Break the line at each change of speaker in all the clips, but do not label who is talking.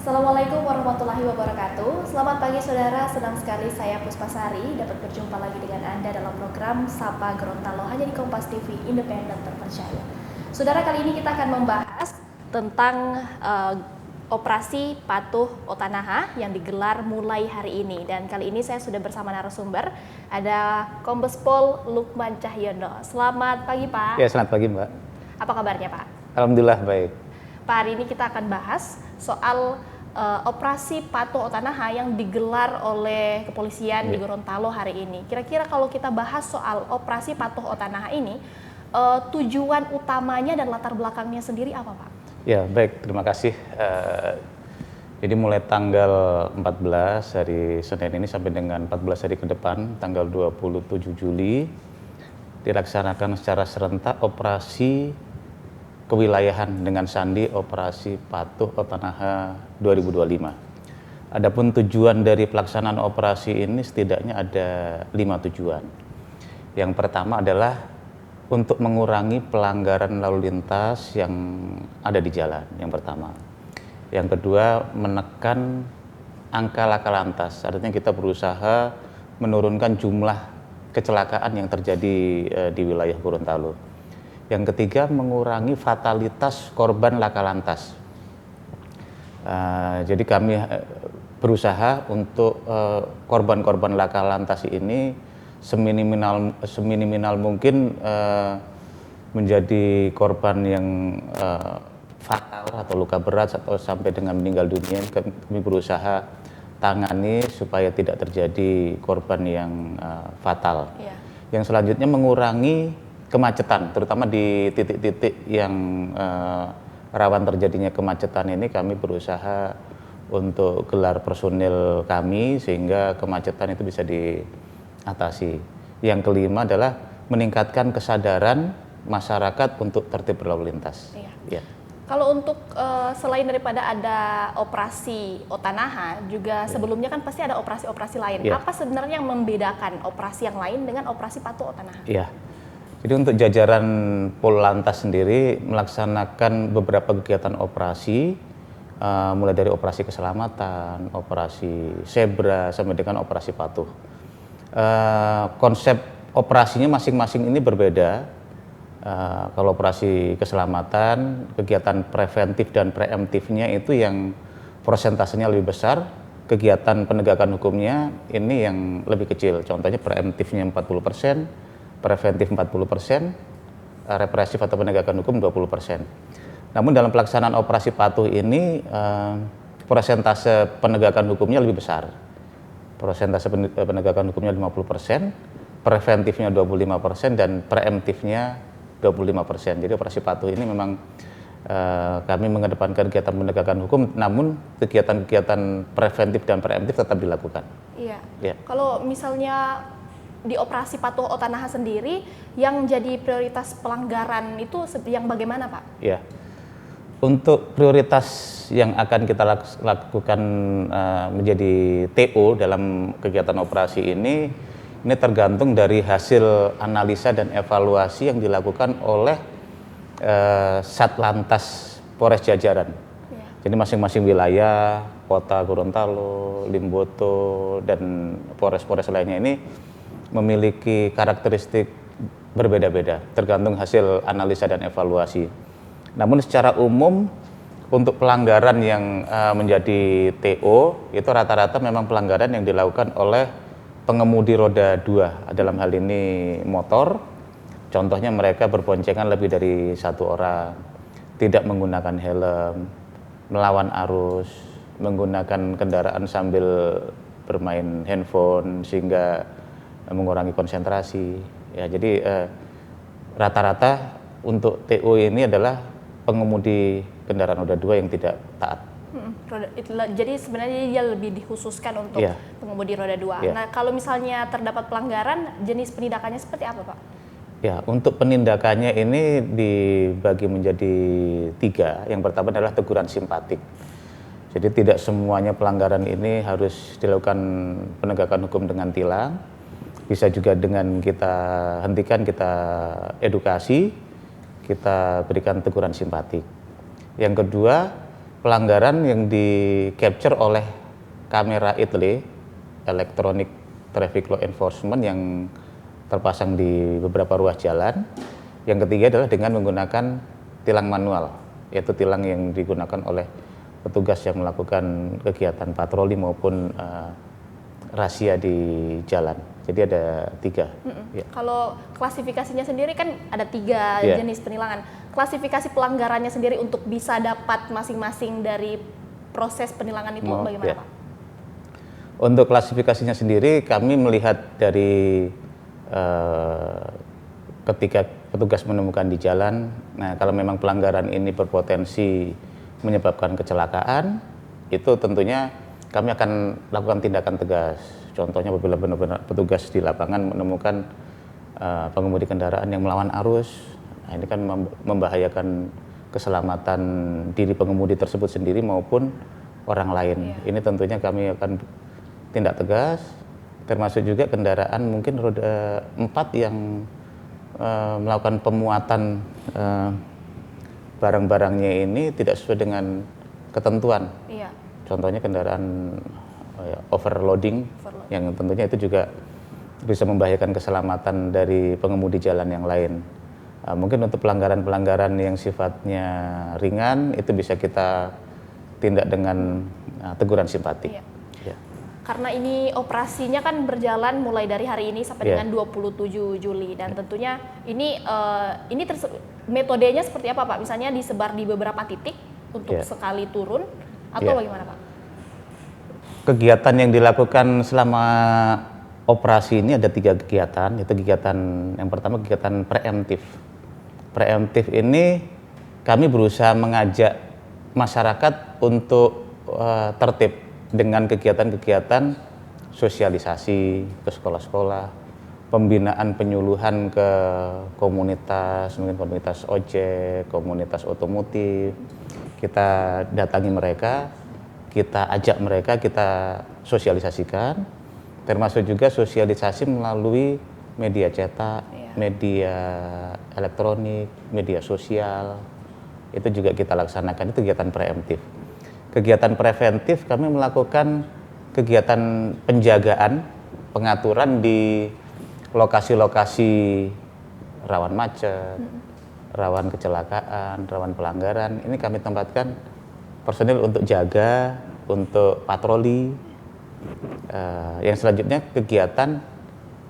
Assalamualaikum warahmatullahi wabarakatuh. Selamat pagi saudara, senang sekali saya Puspasari dapat berjumpa lagi dengan Anda dalam program Sapa Gorontalo hanya di Kompas TV Independen Terpercaya. Saudara, kali ini kita akan membahas tentang operasi patuh Otanaha yang digelar mulai hari ini. Dan kali ini saya sudah bersama narasumber, ada Kombes Pol Lukman Cahyono. Selamat pagi Pak.
Ya, selamat pagi Mbak.
Apa kabarnya Pak?
Alhamdulillah baik.
Pak, hari ini kita akan bahas soal operasi patuh Otanaha yang digelar oleh kepolisian di Gorontalo hari ini. Kira-kira kalau kita bahas soal operasi patuh Otanaha ini, tujuan utamanya dan latar belakangnya sendiri apa Pak?
Ya baik, terima kasih. Jadi mulai tanggal 14 hari Senin ini sampai dengan 14 hari ke depan, tanggal 27 Juli, dilaksanakan secara serentak operasi kewilayahan dengan sandi Operasi Patuh Otanaha 2025. Adapun tujuan dari pelaksanaan operasi ini setidaknya ada 5 tujuan. Yang pertama adalah untuk mengurangi pelanggaran lalu lintas yang ada di jalan, yang pertama. Yang kedua, menekan angka laka lantas, artinya kita berusaha menurunkan jumlah kecelakaan yang terjadi di wilayah Gorontalo. Yang ketiga, mengurangi fatalitas korban laka lantas. Jadi kami berusaha untuk korban-korban laka lantas ini seminimal mungkin menjadi korban yang fatal atau luka berat atau sampai dengan meninggal dunia. Kami berusaha tangani supaya tidak terjadi korban yang fatal. Yang selanjutnya mengurangi kemacetan, terutama di titik-titik yang rawan terjadinya kemacetan ini. Kami berusaha untuk gelar personil kami sehingga kemacetan itu bisa diatasi. Yang kelima adalah meningkatkan kesadaran masyarakat untuk tertib berlalu lintas. Ya.
Kalau untuk selain daripada ada operasi Otanaha, juga sebelumnya kan pasti ada operasi-operasi lain. Apa sebenarnya yang membedakan operasi yang lain dengan operasi patuh Otanaha?
Iya. Jadi untuk jajaran Pol Lantas sendiri melaksanakan beberapa kegiatan operasi, mulai dari operasi keselamatan, operasi zebra, sampai dengan operasi patuh. Konsep operasinya masing-masing ini berbeda. Kalau operasi keselamatan, kegiatan preventif dan preemptifnya itu yang persentasenya lebih besar, kegiatan penegakan hukumnya ini yang lebih kecil. Contohnya preemptifnya 40%, preventif 40%, represif atau penegakan hukum 20%. Namun dalam pelaksanaan operasi patuh ini persentase penegakan hukumnya lebih besar. Persentase penegakan hukumnya 50%, preventifnya 25% dan preemptifnya 25%. Jadi operasi patuh ini memang kami mengedepankan kegiatan penegakan hukum, namun kegiatan-kegiatan preventif dan preemptif tetap dilakukan.
Iya. Kalau misalnya di operasi patuh Otanaha sendiri yang jadi prioritas pelanggaran itu yang bagaimana Pak?
Ya, untuk prioritas yang akan kita lakukan menjadi TO dalam kegiatan operasi ini tergantung dari hasil analisa dan evaluasi yang dilakukan oleh Satlantas Polres Jajaran. Jadi masing-masing wilayah, Kota Gorontalo, Limboto, dan Polres-Polres lainnya ini memiliki karakteristik berbeda-beda, tergantung hasil analisa dan evaluasi. Namun secara umum untuk pelanggaran yang menjadi TO itu rata-rata memang pelanggaran yang dilakukan oleh pengemudi roda 2, dalam hal ini motor. Contohnya mereka berboncengan lebih dari satu orang, tidak menggunakan helm, melawan arus, menggunakan kendaraan sambil bermain handphone sehingga mengurangi konsentrasi. Ya, jadi rata-rata untuk TO ini adalah pengemudi kendaraan roda 2 yang tidak taat.
Jadi sebenarnya dia lebih dikhususkan untuk pengemudi roda 2. Nah, kalau misalnya terdapat pelanggaran, jenis penindakannya seperti apa Pak?
Ya, untuk penindakannya ini dibagi menjadi 3. Yang pertama adalah teguran simpatik. Jadi tidak semuanya pelanggaran ini harus dilakukan penegakan hukum dengan tilang. Bisa juga dengan kita hentikan, kita edukasi, kita berikan teguran simpatik. Yang kedua, pelanggaran yang di capture oleh kamera ETLE, Electronic Traffic Law Enforcement, yang terpasang di beberapa ruas jalan. Yang ketiga adalah dengan menggunakan tilang manual, yaitu tilang yang digunakan oleh petugas yang melakukan kegiatan patroli maupun razia di jalan. Jadi ada 3.
Ya. Kalau klasifikasinya sendiri kan ada 3 jenis penilangan. Klasifikasi pelanggarannya sendiri untuk bisa dapat masing-masing dari proses penilangan itu bagaimana Pak?
Untuk klasifikasinya sendiri kami melihat dari ketika petugas menemukan di jalan, nah kalau memang pelanggaran ini berpotensi menyebabkan kecelakaan, itu tentunya kami akan lakukan tindakan tegas. Contohnya apabila benar-benar petugas di lapangan menemukan pengemudi kendaraan yang melawan arus, nah ini kan membahayakan keselamatan diri pengemudi tersebut sendiri maupun orang lain. Ini tentunya kami akan tindak tegas, termasuk juga kendaraan mungkin roda 4 yang melakukan pemuatan barang-barangnya ini tidak sesuai dengan ketentuan. Contohnya kendaraan overloading, yang tentunya itu juga bisa membahayakan keselamatan dari pengemudi jalan yang lain. Mungkin untuk pelanggaran-pelanggaran yang sifatnya ringan itu bisa kita tindak dengan teguran simpati.
Karena ini operasinya kan berjalan mulai dari hari ini sampai dengan 27 Juli dan tentunya ini metodenya seperti apa Pak? Misalnya disebar di beberapa titik untuk sekali turun atau bagaimana Pak?
Kegiatan yang dilakukan selama operasi ini ada 3 kegiatan. Itu kegiatan yang pertama kegiatan preemptif. Preemptif ini kami berusaha mengajak masyarakat untuk tertib dengan kegiatan-kegiatan sosialisasi ke sekolah-sekolah, pembinaan penyuluhan ke komunitas, mungkin komunitas ojek, komunitas otomotif. Kita datangi mereka, kita ajak mereka, kita sosialisasikan, termasuk juga sosialisasi melalui media cetak, media elektronik, media sosial. Itu juga kita laksanakan, itu kegiatan preemptif. Kegiatan preventif kami melakukan kegiatan penjagaan, pengaturan di lokasi-lokasi rawan macet, rawan kecelakaan, rawan pelanggaran. Ini kami tempatkan personil untuk jaga, untuk patroli. Yang selanjutnya kegiatan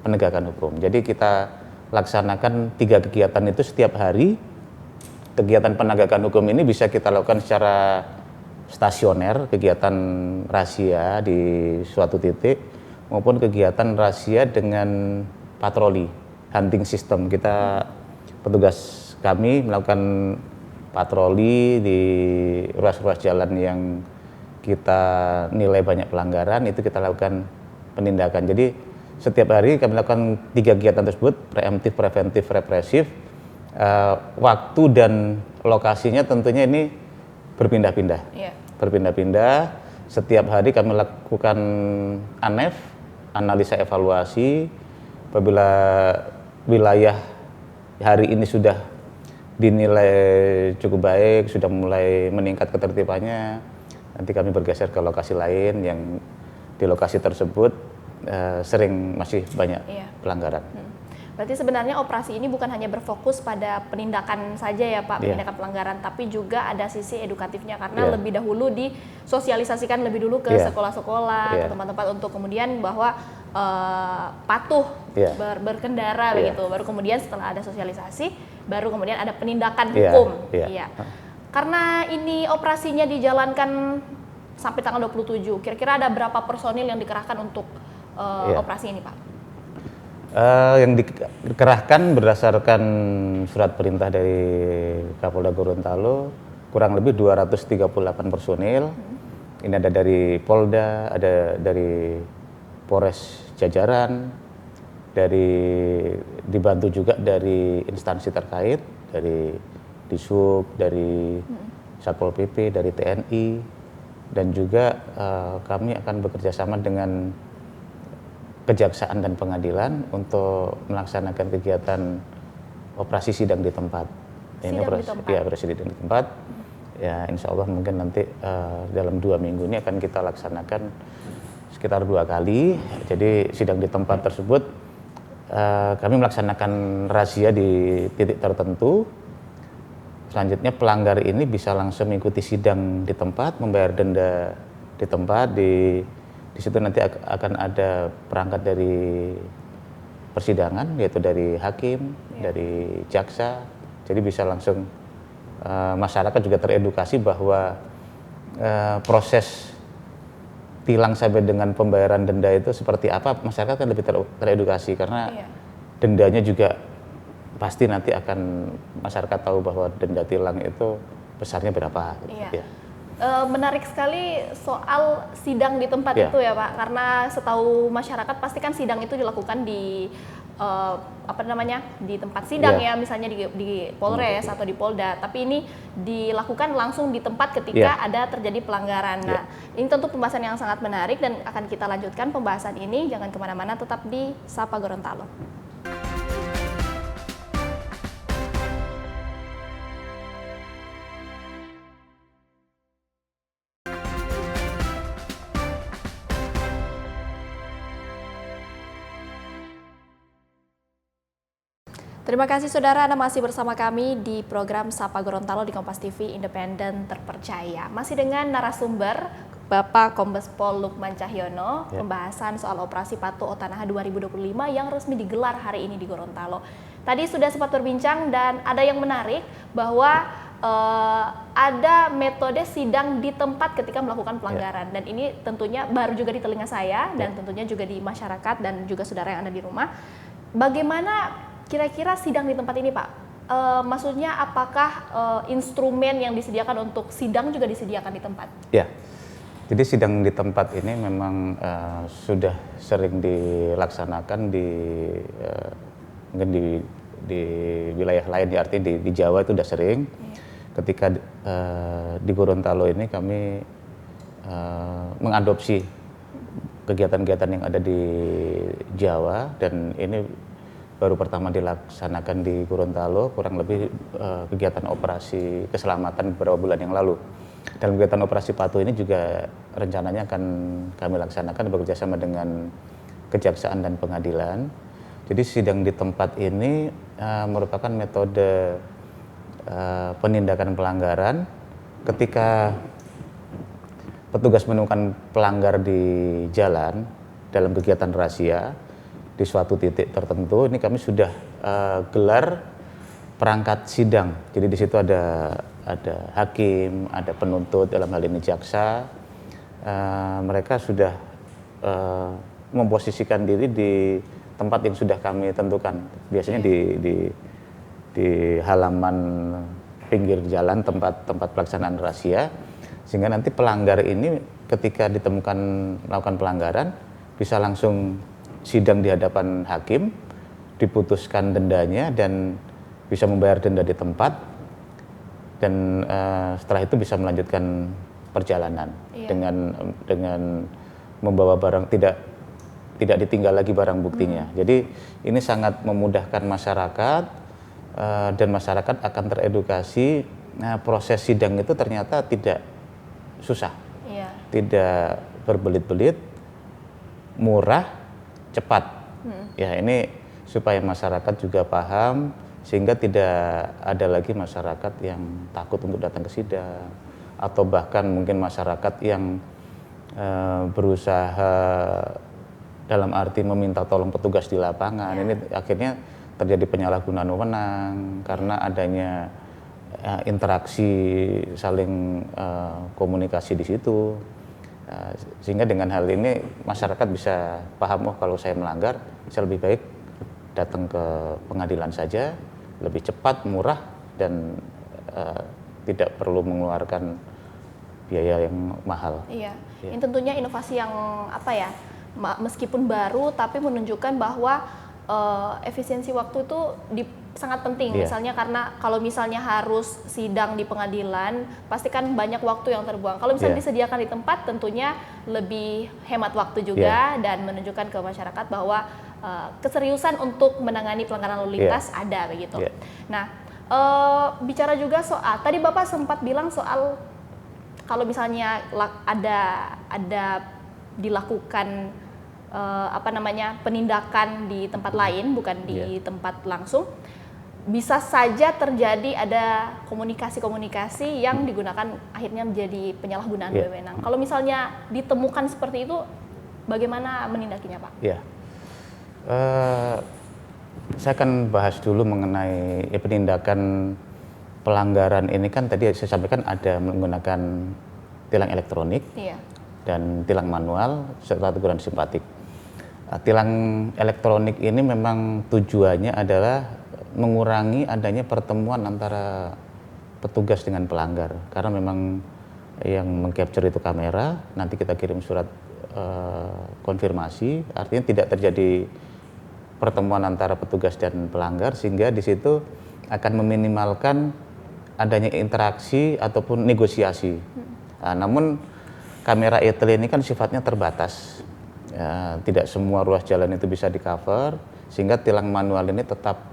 penegakan hukum. Jadi kita laksanakan 3 kegiatan itu setiap hari. Kegiatan penegakan hukum ini bisa kita lakukan secara stasioner, kegiatan razia di suatu titik, maupun kegiatan razia dengan patroli, hunting system. Kita petugas kami melakukan patroli di ruas-ruas jalan yang kita nilai banyak pelanggaran, itu kita lakukan penindakan. Jadi setiap hari kami lakukan 3 kegiatan tersebut, preemptif, preventif, represif. Waktu dan lokasinya tentunya ini berpindah-pindah. Berpindah-pindah. Setiap hari kami lakukan ANEF, analisa evaluasi. Apabila wilayah hari ini sudah dinilai cukup baik, sudah mulai meningkat ketertibannya, nanti kami bergeser ke lokasi lain yang di lokasi tersebut sering masih banyak pelanggaran.
Berarti sebenarnya operasi ini bukan hanya berfokus pada penindakan saja ya Pak, penindakan pelanggaran, tapi juga ada sisi edukatifnya karena lebih dahulu disosialisasikan lebih dulu ke sekolah-sekolah, ke tempat-tempat untuk kemudian bahwa patuh berkendara begitu. Baru kemudian setelah ada sosialisasi, baru kemudian ada penindakan hukum. Karena ini operasinya dijalankan sampai tanggal 27, kira-kira ada berapa personil yang dikerahkan untuk operasi ini Pak?
Yang dikerahkan berdasarkan surat perintah dari Kapolda Gorontalo kurang lebih 238 personil. Ini ada dari Polda, ada dari Polres Jajaran, dibantu juga dari instansi terkait, dari Disub, dari Satpol PP, dari TNI, dan juga kami akan bekerja sama dengan Kejaksaan dan Pengadilan untuk melaksanakan kegiatan operasi sidang di tempat.
Sidang di tempat.
Operasi sidang di tempat. Ya insya Allah mungkin nanti dalam 2 minggu ini akan kita laksanakan sekitar 2 kali. Jadi sidang di tempat tersebut kami melaksanakan razia di titik tertentu. Selanjutnya pelanggar ini bisa langsung mengikuti sidang di tempat, membayar denda di tempat. Di situ nanti akan ada perangkat dari persidangan, yaitu dari hakim, dari jaksa. Jadi bisa langsung masyarakat juga teredukasi bahwa proses tilang sampai dengan pembayaran denda itu seperti apa. Masyarakat kan lebih teredukasi karena dendanya juga pasti nanti akan masyarakat tahu bahwa denda tilang itu besarnya berapa.
Iya. Menarik sekali soal sidang di tempat itu ya Pak, karena setahu masyarakat pasti kan sidang itu dilakukan di di tempat sidang ya, misalnya di Polres atau di Polda, tapi ini dilakukan langsung di tempat ketika ada terjadi pelanggaran. Nah, ini tentu pembahasan yang sangat menarik dan akan kita lanjutkan pembahasan ini. Jangan kemana-mana, tetap di Sapa Gorontalo. Terima kasih saudara, Anda masih bersama kami di program Sapa Gorontalo di Kompas TV Independen Terpercaya. Masih dengan narasumber Bapak Kombes Pol Lukman Cahyono, pembahasan soal operasi Patuh Otanaha 2025 yang resmi digelar hari ini di Gorontalo. Tadi sudah sempat berbincang dan ada yang menarik bahwa ada metode sidang di tempat ketika melakukan pelanggaran, dan ini tentunya baru juga di telinga saya dan tentunya juga di masyarakat dan juga saudara yang ada di rumah. Bagaimana kira-kira sidang di tempat ini Pak? Maksudnya apakah instrumen yang disediakan untuk sidang juga disediakan di tempat? Ya,
jadi sidang di tempat ini memang sudah sering dilaksanakan mungkin di wilayah lain, artinya di Jawa itu sudah sering. Ketika di Gorontalo ini kami mengadopsi kegiatan-kegiatan yang ada di Jawa, dan ini baru pertama dilaksanakan di Gorontalo, kurang lebih kegiatan operasi keselamatan beberapa bulan yang lalu. Dalam kegiatan operasi Patuh ini juga rencananya akan kami laksanakan bekerjasama dengan Kejaksaan dan Pengadilan. Jadi sidang di tempat ini merupakan metode penindakan pelanggaran ketika petugas menemukan pelanggar di jalan dalam kegiatan razia di suatu titik tertentu. Ini kami sudah gelar perangkat sidang. Jadi di situ ada hakim, ada penuntut, dalam hal ini jaksa. Mereka sudah memposisikan diri di tempat yang sudah kami tentukan. Biasanya di halaman pinggir jalan, tempat pelaksanaan razia, sehingga nanti pelanggar ini ketika ditemukan melakukan pelanggaran bisa langsung sidang di hadapan hakim, diputuskan dendanya dan bisa membayar denda di tempat, dan setelah itu bisa melanjutkan perjalanan dengan membawa barang, tidak ditinggal lagi barang buktinya. Jadi ini sangat memudahkan masyarakat, dan masyarakat akan teredukasi. Nah, proses sidang itu ternyata tidak susah, tidak berbelit-belit, murah, cepat. Ya, ini supaya masyarakat juga paham, sehingga tidak ada lagi masyarakat yang takut untuk datang ke sidang, atau bahkan mungkin masyarakat yang berusaha dalam arti meminta tolong petugas di lapangan. Ini akhirnya terjadi penyalahgunaan wewenang karena adanya interaksi saling komunikasi di situ. Sehingga dengan hal ini masyarakat bisa paham, oh kalau saya melanggar, saya lebih baik datang ke pengadilan saja, lebih cepat, murah, dan tidak perlu mengeluarkan biaya yang mahal.
Iya, ini tentunya inovasi yang meskipun baru tapi menunjukkan bahwa efisiensi waktu itu sangat penting. Misalnya karena kalau misalnya harus sidang di pengadilan, pasti kan banyak waktu yang terbuang. Kalau misalnya disediakan di tempat, tentunya lebih hemat waktu juga dan menunjukkan ke masyarakat bahwa keseriusan untuk menangani pelanggaran lalu lintas ada begitu. Nah, Bicara juga soal tadi Bapak sempat bilang soal kalau misalnya ada dilakukan penindakan di tempat lain bukan di tempat langsung, bisa saja terjadi ada komunikasi-komunikasi yang digunakan akhirnya menjadi penyalahgunaan wewenang. Kalau misalnya ditemukan seperti itu, bagaimana menindakinya, Pak?
Saya akan bahas dulu mengenai penindakan pelanggaran ini. Kan tadi saya sampaikan ada menggunakan tilang elektronik dan tilang manual serta teguran simpatik. Tilang elektronik ini memang tujuannya adalah mengurangi adanya pertemuan antara petugas dengan pelanggar, karena memang yang meng-capture itu kamera, nanti kita kirim surat konfirmasi, artinya tidak terjadi pertemuan antara petugas dan pelanggar, sehingga di situ akan meminimalkan adanya interaksi ataupun negosiasi. Namun kamera etel ini kan sifatnya terbatas, tidak semua ruas jalan itu bisa di cover, sehingga tilang manual ini tetap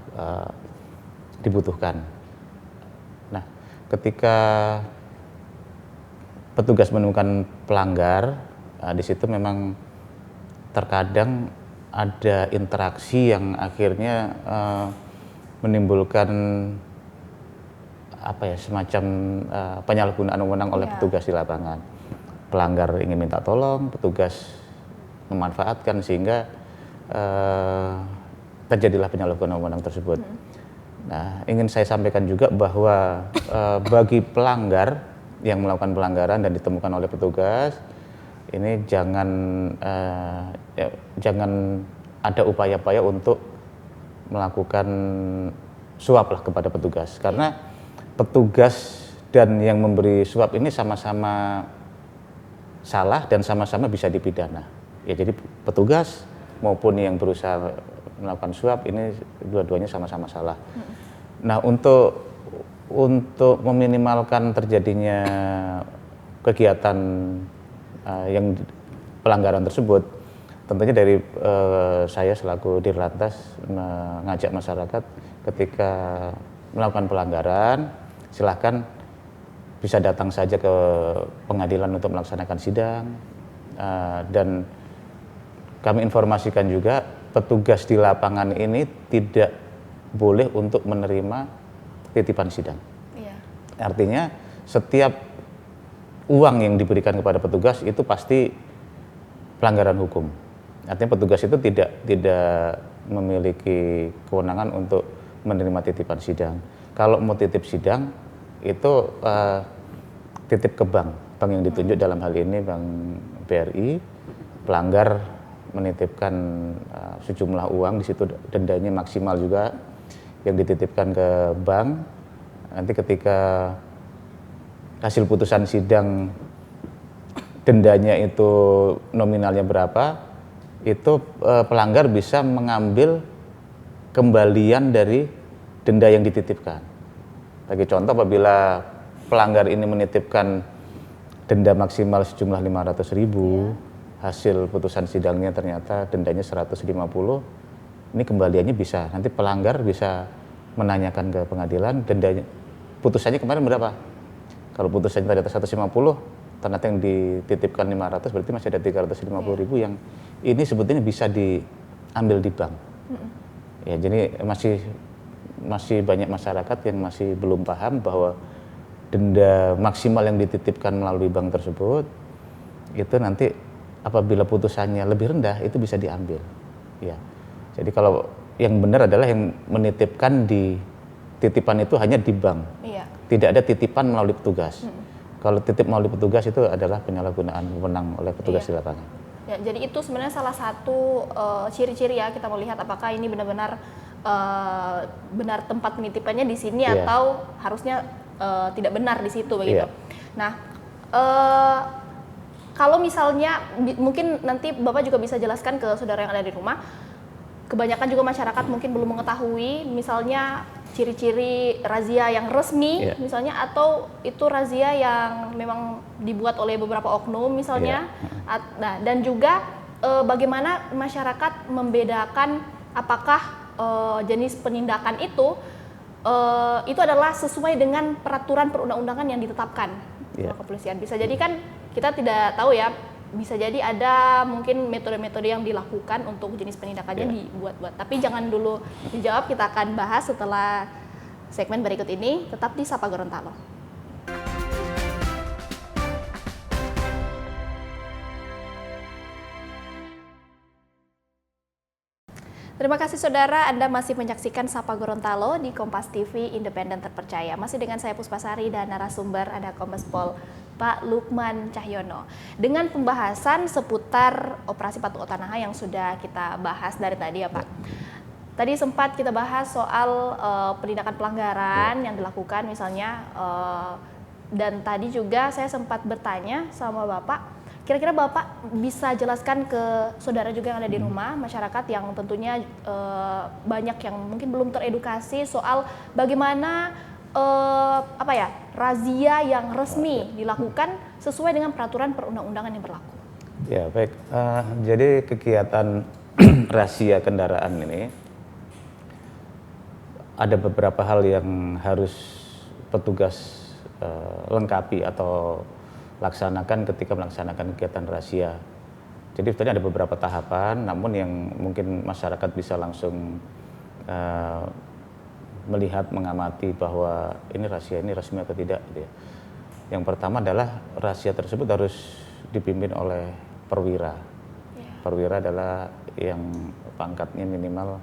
dibutuhkan. Nah, ketika petugas menemukan pelanggar, di situ memang terkadang ada interaksi yang akhirnya menimbulkan semacam penyalahgunaan wewenang oleh petugas di lapangan. Pelanggar ingin minta tolong, petugas memanfaatkan sehingga terjadilah penyalahgunaan wewenang tersebut. Nah, ingin saya sampaikan juga bahwa bagi pelanggar yang melakukan pelanggaran dan ditemukan oleh petugas, ini jangan ada upaya-upaya untuk melakukan suap lah kepada petugas, karena petugas dan yang memberi suap ini sama-sama salah dan sama-sama bisa dipidana. Ya, jadi petugas maupun yang berusaha melakukan suap ini dua-duanya sama-sama salah. Nah, untuk meminimalkan terjadinya kegiatan yang pelanggaran tersebut, tentunya dari saya selaku Dirlantas mengajak masyarakat ketika melakukan pelanggaran, silahkan bisa datang saja ke pengadilan untuk melaksanakan sidang, dan kami informasikan juga petugas di lapangan ini tidak boleh untuk menerima titipan sidang. Artinya setiap uang yang diberikan kepada petugas itu pasti pelanggaran hukum. Artinya petugas itu tidak memiliki kewenangan untuk menerima titipan sidang. Kalau mau titip sidang itu titip ke bank yang ditunjuk, dalam hal ini Bank BRI. Pelanggar menitipkan sejumlah uang, di situ dendanya maksimal juga yang dititipkan ke bank. Nanti ketika hasil putusan sidang dendanya itu nominalnya berapa, itu pelanggar bisa mengambil kembalian dari denda yang dititipkan. Bagi contoh, apabila pelanggar ini menitipkan denda maksimal sejumlah 500.000, hasil putusan sidangnya ternyata dendanya 150, ini kembaliannya bisa, nanti pelanggar bisa menanyakan ke pengadilan, dendanya putusannya kemarin berapa. Kalau putusannya ternyata 150, ternyata yang dititipkan 500, berarti masih ada 350.000 yang ini sebetulnya bisa diambil di bank. Ya, jadi masih banyak masyarakat yang masih belum paham bahwa denda maksimal yang dititipkan melalui bank tersebut itu nanti apabila putusannya lebih rendah itu bisa diambil. Ya. Jadi kalau yang benar adalah yang menitipkan di titipan itu hanya di bank. Tidak ada titipan melalui petugas. Kalau titip melalui petugas itu adalah penyalahgunaan wewenang oleh petugas di lapangan.
Ya, jadi itu sebenarnya salah satu ciri-ciri ya, kita melihat apakah ini benar-benar benar tempat penitipannya di sini atau harusnya tidak benar di situ begitu. Nah, kalau misalnya mungkin nanti Bapak juga bisa jelaskan ke saudara yang ada di rumah, kebanyakan juga masyarakat mungkin belum mengetahui misalnya ciri-ciri razia yang resmi misalnya, atau itu razia yang memang dibuat oleh beberapa oknum misalnya. Nah, dan juga bagaimana masyarakat membedakan apakah jenis penindakan itu itu adalah sesuai dengan peraturan perundang-undangan yang ditetapkan oleh kepolisian. Bisa jadi kan kita tidak tahu ya, bisa jadi ada mungkin metode-metode yang dilakukan untuk jenis penindakannya dibuat-buat. Tapi jangan dulu dijawab, kita akan bahas setelah segmen berikut ini. Tetap di Sapa Gorontalo. Terima kasih saudara, Anda masih menyaksikan Sapa Gorontalo di Kompas TV Independen Terpercaya. Masih dengan saya Puspasari dan narasumber ada Kombes Pol Pak Lukman Cahyono. Dengan pembahasan seputar operasi Patuh Otanaha yang sudah kita bahas dari tadi ya Pak. Tadi sempat kita bahas soal penindakan pelanggaran yang dilakukan misalnya, dan tadi juga saya sempat bertanya sama Bapak, kira-kira Bapak bisa jelaskan ke saudara juga yang ada di rumah, masyarakat yang tentunya banyak yang mungkin belum teredukasi soal bagaimana razia yang resmi dilakukan sesuai dengan peraturan perundang-undangan yang berlaku.
Ya baik, jadi kegiatan razia kendaraan ini ada beberapa hal yang harus petugas lengkapi atau laksanakan ketika melaksanakan kegiatan razia. Jadi sebenarnya ada beberapa tahapan, namun yang mungkin masyarakat bisa langsung melihat, mengamati bahwa ini razia ini resmi atau tidak. Gitu ya. Yang pertama adalah razia tersebut harus dipimpin oleh perwira. Perwira adalah yang pangkatnya minimal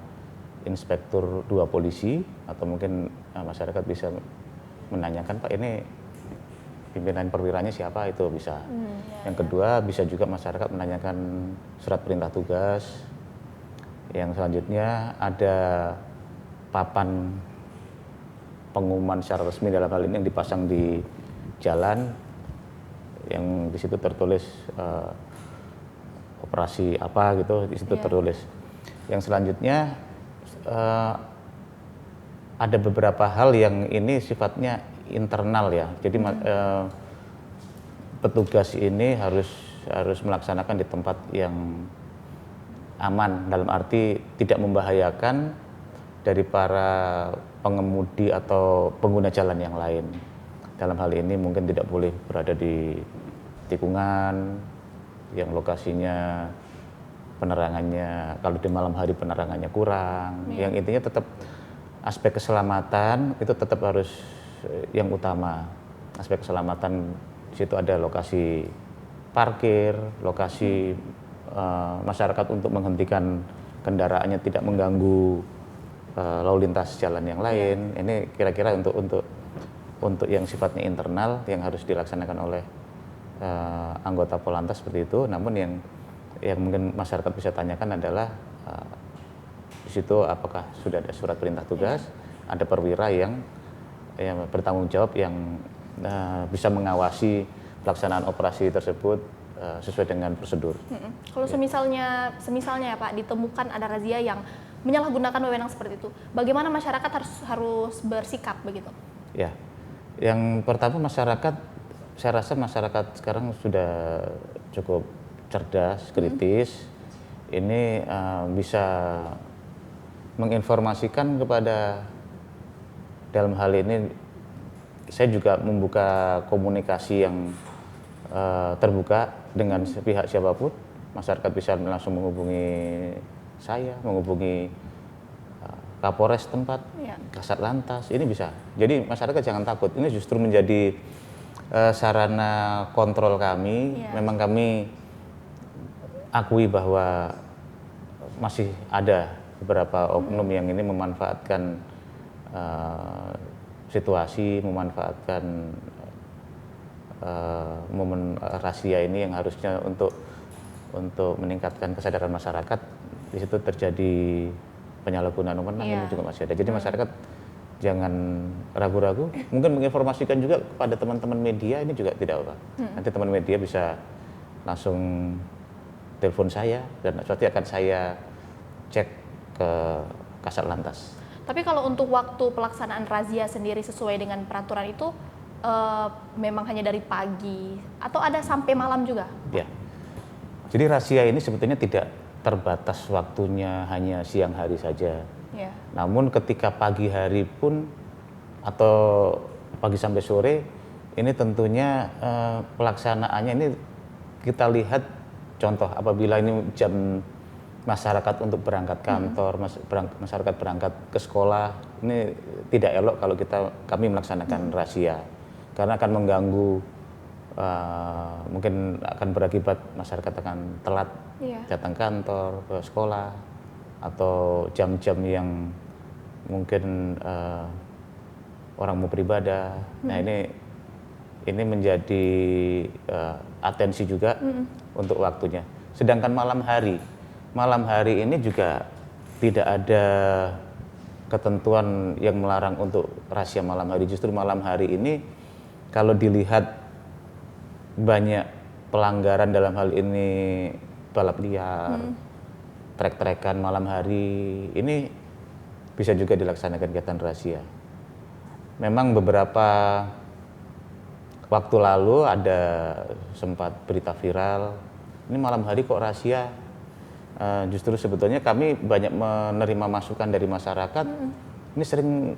inspektur 2 polisi, atau mungkin masyarakat bisa menanyakan, Pak ini pimpinan perwiranya siapa, itu bisa. Yang kedua bisa juga masyarakat menanyakan surat perintah tugas. Yang selanjutnya ada papan pengumuman secara resmi dalam hal ini yang dipasang di jalan, yang di situ tertulis operasi apa gitu, di situ tertulis. Yang selanjutnya ada beberapa hal yang ini sifatnya internal ya, jadi petugas ini harus melaksanakan di tempat yang aman, dalam arti tidak membahayakan dari para pengemudi atau pengguna jalan yang lain. Dalam hal ini mungkin tidak boleh berada di tikungan yang lokasinya penerangannya, kalau di malam hari penerangannya kurang, yang intinya tetap aspek keselamatan itu tetap harus yang utama. Aspek keselamatan di situ ada lokasi parkir, lokasi masyarakat untuk menghentikan kendaraannya tidak mengganggu lalu lintas jalan yang lain. Ini kira-kira untuk yang sifatnya internal yang harus dilaksanakan oleh anggota Polantas seperti itu. Namun yang mungkin masyarakat bisa tanyakan adalah di situ apakah sudah ada surat perintah tugas, ada perwira yang bertanggung jawab yang bisa mengawasi pelaksanaan operasi tersebut sesuai dengan prosedur.
Kalau semisalnya ya Pak, ditemukan ada razia yang menyalahgunakan wewenang seperti itu, bagaimana masyarakat harus bersikap begitu?
Ya, yang pertama masyarakat, saya rasa masyarakat sekarang sudah cukup cerdas, kritis. Ini bisa menginformasikan kepada, dalam hal ini saya juga membuka komunikasi yang terbuka dengan pihak siapapun. Masyarakat bisa langsung menghubungi saya, menghubungi Kapolres tempat, Kasat Lantas, ini bisa. Jadi masyarakat jangan takut, ini justru menjadi sarana kontrol kami. Memang kami akui bahwa masih ada beberapa oknum yang ini memanfaatkan situasi, memanfaatkan momen razia ini yang harusnya untuk meningkatkan kesadaran masyarakat. Di situ terjadi penyalahgunaan wewenang, ini juga masih ada. Jadi masyarakat jangan ragu-ragu, mungkin menginformasikan juga kepada teman-teman media, ini juga tidak apa. Nanti teman media bisa langsung telepon saya dan nanti akan saya cek ke Kasat Lantas.
Tapi kalau untuk waktu pelaksanaan razia sendiri sesuai dengan peraturan itu memang hanya dari pagi atau ada sampai malam juga?
Ya. Jadi razia ini sebetulnya tidak terbatas waktunya hanya siang hari saja. Namun ketika pagi hari pun atau pagi sampai sore, ini tentunya pelaksanaannya ini kita lihat contoh apabila ini jam masyarakat untuk berangkat kantor, masyarakat berangkat ke sekolah, ini tidak elok kalau kami melaksanakan razia karena akan mengganggu, mungkin akan berakibat masyarakat akan telat datang kantor, ke sekolah, atau jam-jam yang mungkin orang mau beribadah. Nah ini menjadi atensi juga untuk waktunya. Sedangkan malam hari ini juga tidak ada ketentuan yang melarang untuk razia malam hari. Justru malam hari ini kalau dilihat banyak pelanggaran dalam hal ini balap liar, trek-trekan malam hari, ini bisa juga dilaksanakan kegiatan razia. Memang beberapa waktu lalu ada sempat berita viral, ini malam hari kok razia. Justru sebetulnya kami banyak menerima masukan dari masyarakat, ini sering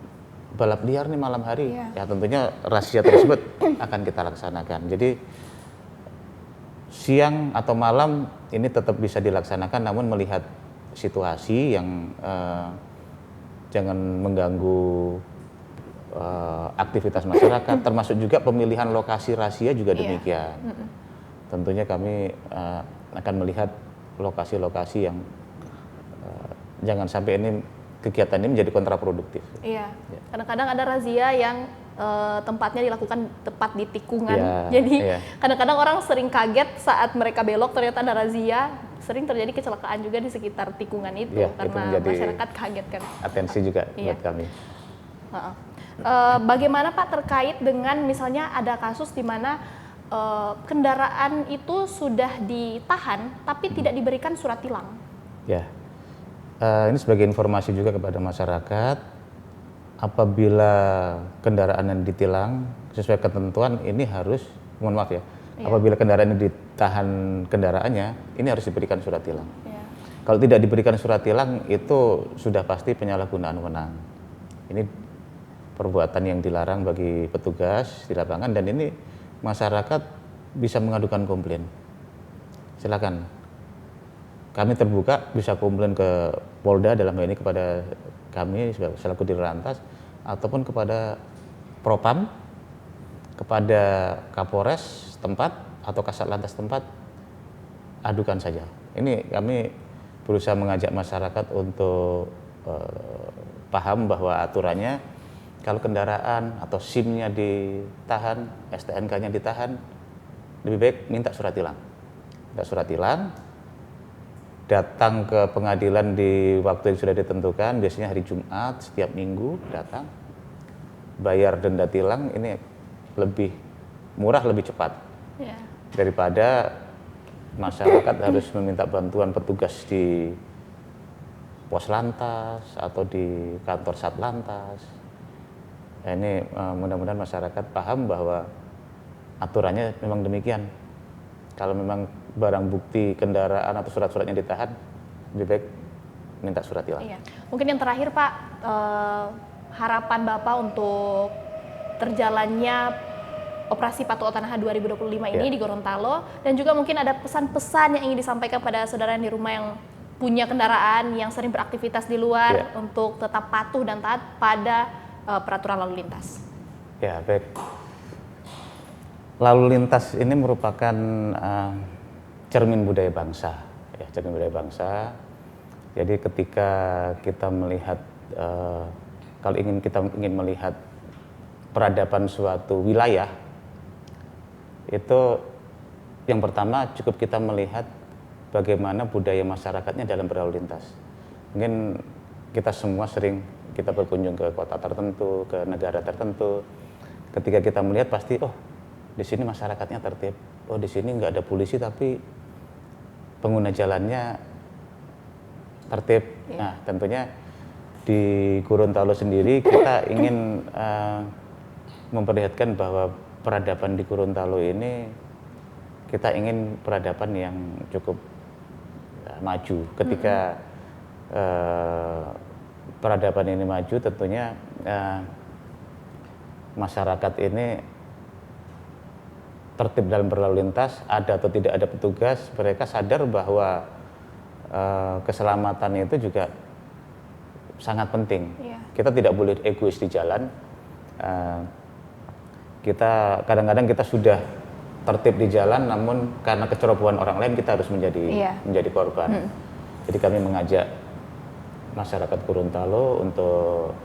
balap liar nih malam hari. Ya tentunya razia tersebut akan kita laksanakan. Jadi siang atau malam ini tetap bisa dilaksanakan, namun melihat situasi yang jangan mengganggu aktivitas masyarakat, termasuk juga pemilihan lokasi razia juga demikian. Tentunya kami akan melihat lokasi-lokasi yang jangan sampai kegiatan ini menjadi kontraproduktif.
Iya. Kadang-kadang ada razia yang tempatnya dilakukan tepat di tikungan. Jadi kadang-kadang orang sering kaget saat mereka belok ternyata ada razia. Sering terjadi kecelakaan juga di sekitar tikungan itu karena itu masyarakat kaget kan.
Atensi juga buat kami.
Bagaimana Pak terkait dengan misalnya ada kasus di mana kendaraan itu sudah ditahan tapi tidak diberikan surat tilang?
Ya, ini sebagai informasi juga kepada masyarakat, apabila kendaraan yang ditilang sesuai ketentuan ini harus, mohon maaf ya, apabila kendaraan yang ditahan kendaraannya, ini harus diberikan surat tilang. Kalau tidak diberikan surat tilang itu sudah pasti penyalahgunaan wewenang. Ini perbuatan yang dilarang bagi petugas di lapangan, dan ini masyarakat bisa mengadukan komplain. Silakan, kami terbuka, bisa komplain ke Polda dalam hal ini kepada kami selaku Dirlantas, ataupun kepada Propam, kepada Kapolres tempat atau Kasat Lantas tempat, adukan saja. Ini kami berusaha mengajak masyarakat untuk paham bahwa aturannya kalau kendaraan atau SIM-nya ditahan, STNK-nya ditahan, lebih baik minta surat tilang. Minta surat tilang, datang ke pengadilan di waktu yang sudah ditentukan, biasanya hari Jumat setiap minggu datang, bayar denda tilang, ini lebih murah, lebih cepat daripada masyarakat harus meminta bantuan petugas di pos lantas atau di kantor Satlantas. Nah, ini mudah-mudahan masyarakat paham bahwa aturannya memang demikian. Kalau memang barang bukti kendaraan atau surat-suratnya ditahan, lebih baik minta surat tilang.
Mungkin yang terakhir Pak, harapan Bapak untuk terjalannya operasi Patuh Otanaha 2025 ini di Gorontalo, dan juga mungkin ada pesan-pesan yang ingin disampaikan pada saudara yang di rumah yang punya kendaraan, yang sering beraktivitas di luar, untuk tetap patuh dan taat pada peraturan lalu lintas.
Ya, baik. Lalu lintas ini merupakan cermin budaya bangsa, cermin budaya bangsa. Jadi ketika kita melihat, kalau kita ingin melihat peradaban suatu wilayah, itu yang pertama cukup kita melihat bagaimana budaya masyarakatnya dalam berlalu lintas. Mungkin kita semua sering kita berkunjung ke kota tertentu, ke negara tertentu. Ketika kita melihat pasti, oh di sini masyarakatnya tertib, oh di sini nggak ada polisi tapi pengguna jalannya tertib. Nah tentunya di Gorontalo sendiri kita ingin memperlihatkan bahwa peradaban di Gorontalo ini, kita ingin peradaban yang cukup maju. Ketika peradaban ini maju, tentunya masyarakat ini tertib dalam berlalu lintas, ada atau tidak ada petugas, mereka sadar bahwa keselamatan itu juga sangat penting. Kita tidak boleh egois di jalan. Kita kadang-kadang kita sudah tertib di jalan, namun karena kecerobohan orang lain kita harus menjadi korban. Jadi kami mengajak masyarakat Gorontalo untuk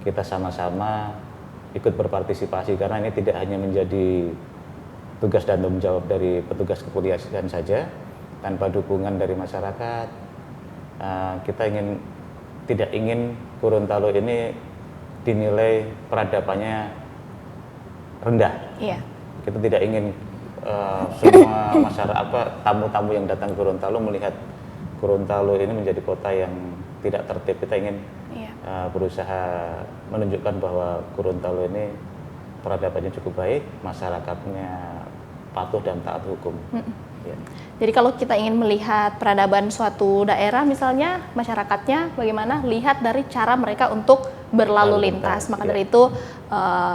kita sama-sama ikut berpartisipasi, karena ini tidak hanya menjadi tugas dan tanggung jawab dari petugas kepolisian saja. Tanpa dukungan dari masyarakat, kita tidak ingin Gorontalo ini dinilai peradabannya rendah. Kita tidak ingin semua masyarakat, tamu-tamu yang datang ke Gorontalo melihat Gorontalo ini menjadi kota yang tidak tertib. Kita ingin berusaha menunjukkan bahwa Gorontalo ini peradabannya cukup baik, masyarakatnya patuh dan taat hukum.
Jadi kalau kita ingin melihat peradaban suatu daerah, misalnya masyarakatnya bagaimana, lihat dari cara mereka untuk berlalu lintas. Maka dari itu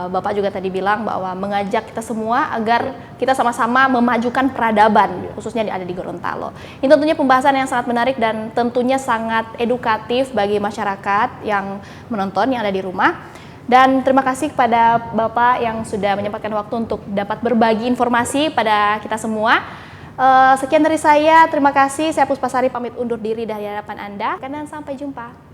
Bapak juga tadi bilang bahwa mengajak kita semua agar kita sama-sama memajukan peradaban, khususnya ada di Gorontalo. Ini tentunya pembahasan yang sangat menarik dan tentunya sangat edukatif bagi masyarakat yang menonton, yang ada di rumah. Dan terima kasih kepada Bapak yang sudah menyempatkan waktu untuk dapat berbagi informasi pada kita semua. Sekian dari saya, terima kasih. Saya Puspasari pamit undur diri dari hadapan Anda, dan sampai jumpa.